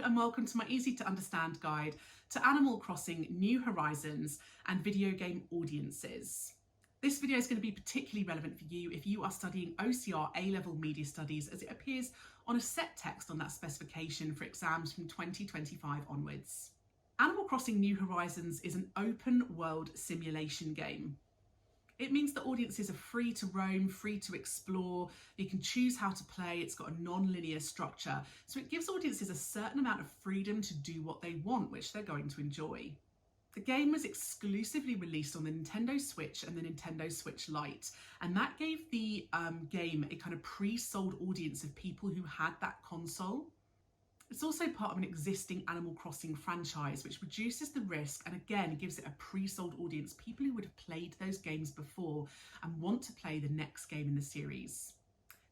and welcome to my easy to understand guide to Animal Crossing New Horizons and video game audiences. This video is going to be particularly relevant for you if you are studying OCR A-Level Media Studies, as it appears on a set text on that specification for exams from 2025 onwards. Animal Crossing New Horizons is an open world simulation game. It means that audiences are free to roam, free to explore. You can choose how to play. It's got a non-linear structure. So it gives audiences a certain amount of freedom to do what they want, which they're going to enjoy. The game was exclusively released on the Nintendo Switch and the Nintendo Switch Lite, and that gave the game a kind of pre-sold audience of people who had that console. It's also part of an existing Animal Crossing franchise, which reduces the risk and again gives it a pre-sold audience, people who would have played those games before and want to play the next game in the series.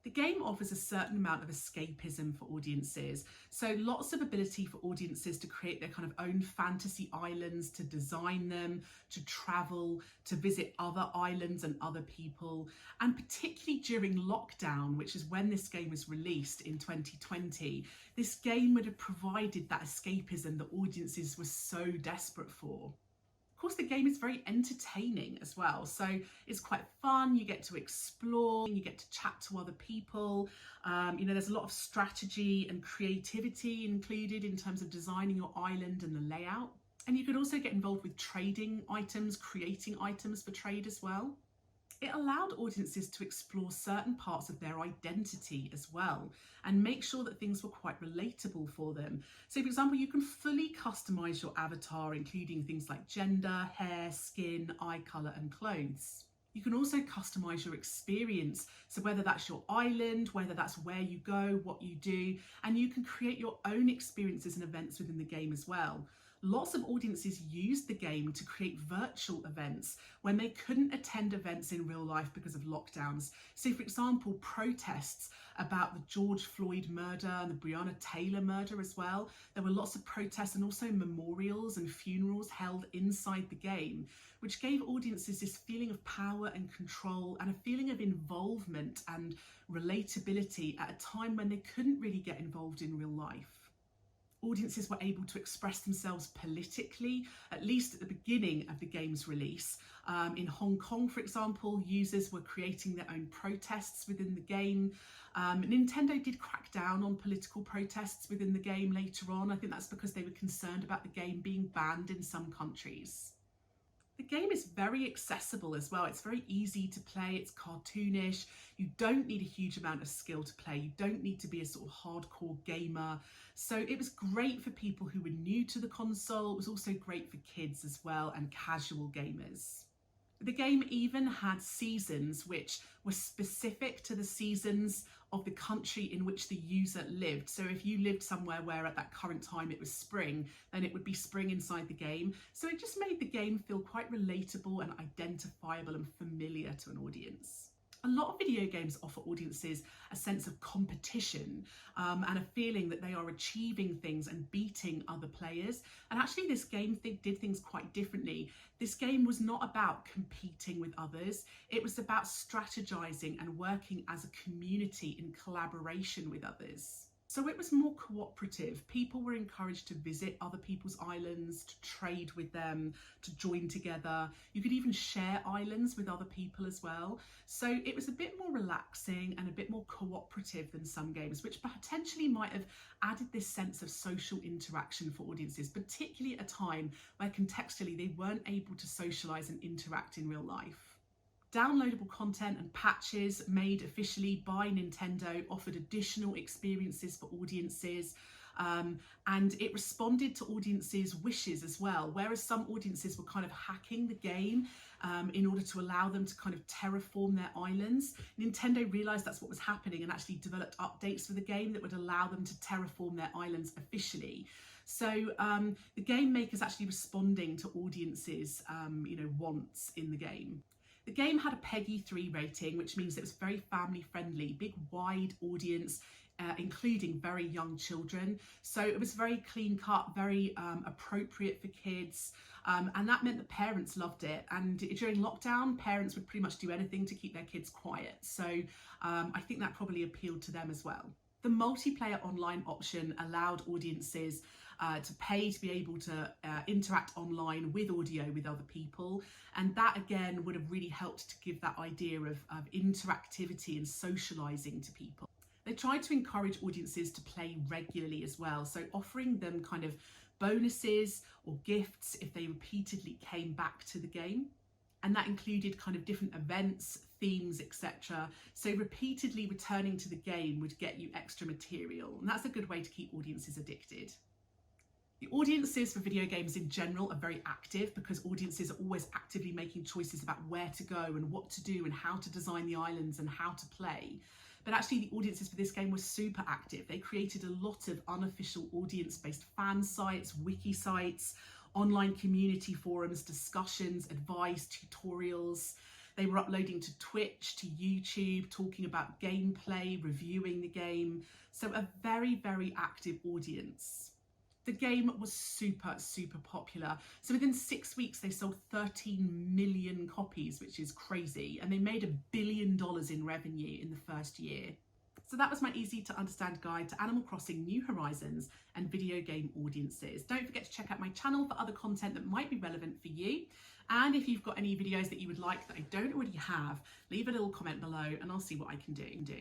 The game offers a certain amount of escapism for audiences, so lots of ability for audiences to create their kind of own fantasy islands, to design them, to travel, to visit other islands and other people, and particularly during lockdown, which is when this game was released in 2020, this game would have provided that escapism that audiences were so desperate for. Of course, the game is very entertaining as well, so it's quite fun. You get to explore, you get to chat to other people. There's a lot of strategy and creativity included in terms of designing your island and the layout. And you could also get involved with trading items, creating items for trade as well. It allowed audiences to explore certain parts of their identity as well and make sure that things were quite relatable for them. So for example, you can fully customize your avatar, including things like gender, hair, skin, eye color, and clothes. You can also customize your experience. So whether that's your island, whether that's where you go, what you do, and you can create your own experiences and events within the game as well. Lots of audiences used the game to create virtual events when they couldn't attend events in real life because of lockdowns. So for example, protests about the George Floyd murder and the Breonna Taylor murder as well. There were lots of protests and also memorials and funerals held inside the game, which gave audiences this feeling of power and control and a feeling of involvement and relatability at a time when they couldn't really get involved in real life. Audiences were able to express themselves politically, at least at the beginning of the game's release. In Hong Kong, for example, users were creating their own protests within the game. Nintendo did crack down on political protests within the game later on. I think that's because they were concerned about the game being banned in some countries. The game is very accessible as well. It's very easy to play, it's cartoonish. You don't need a huge amount of skill to play. You don't need to be a sort of hardcore gamer. So it was great for people who were new to the console. It was also great for kids as well and casual gamers. The game even had seasons which were specific to the seasons of the country in which the user lived. So if you lived somewhere where at that current time it was spring, then it would be spring inside the game. So it just made the game feel quite relatable and identifiable and familiar to an audience. A lot of video games offer audiences a sense of competition and a feeling that they are achieving things and beating other players. And actually this game did things quite differently. This game was not about competing with others. It was about strategizing and working as a community in collaboration with others. So it was more cooperative. People were encouraged to visit other people's islands, to trade with them, to join together. You could even share islands with other people as well. So it was a bit more relaxing and a bit more cooperative than some games, which potentially might have added this sense of social interaction for audiences, particularly at a time where contextually they weren't able to socialize and interact in real life. Downloadable content and patches made officially by Nintendo offered additional experiences for audiences, and it responded to audiences' wishes as well. Whereas some audiences were kind of hacking the game in order to allow them to kind of terraform their islands, Nintendo realized that's what was happening and actually developed updates for the game that would allow them to terraform their islands officially. So the game maker's actually responding to audiences' wants in the game. The game had a PEGI 3 rating, which means it was very family friendly, big wide audience, including very young children. So it was very clean cut, very appropriate for kids. And that meant that parents loved it. And during lockdown, parents would pretty much do anything to keep their kids quiet. So I think that probably appealed to them as well. The multiplayer online option allowed audiences to pay to be able to interact online with audio with other people, and that again would have really helped to give that idea of interactivity and socializing to people. They tried to encourage audiences to play regularly as well, so offering them kind of bonuses or gifts if they repeatedly came back to the game. And that included kind of different events, themes, etc. So repeatedly returning to the game would get you extra material, and that's a good way to keep audiences addicted. The audiences for video games in general are very active because audiences are always actively making choices about where to go and what to do and how to design the islands and how to play. But actually the audiences for this game were super active. They created a lot of unofficial audience-based fan sites, wiki sites, online community forums, discussions, advice, tutorials. They were uploading to Twitch, to YouTube, talking about gameplay, reviewing the game. So a very, very active audience. The game was super, super popular. So within 6 weeks, they sold 13 million copies, which is crazy. And they made $1 billion in revenue in the first year. So that was my easy to understand guide to Animal Crossing New Horizons and video game audiences. Don't forget to check out my channel for other content that might be relevant for you. And if you've got any videos that you would like that I don't already have, leave a little comment below and I'll see what I can do.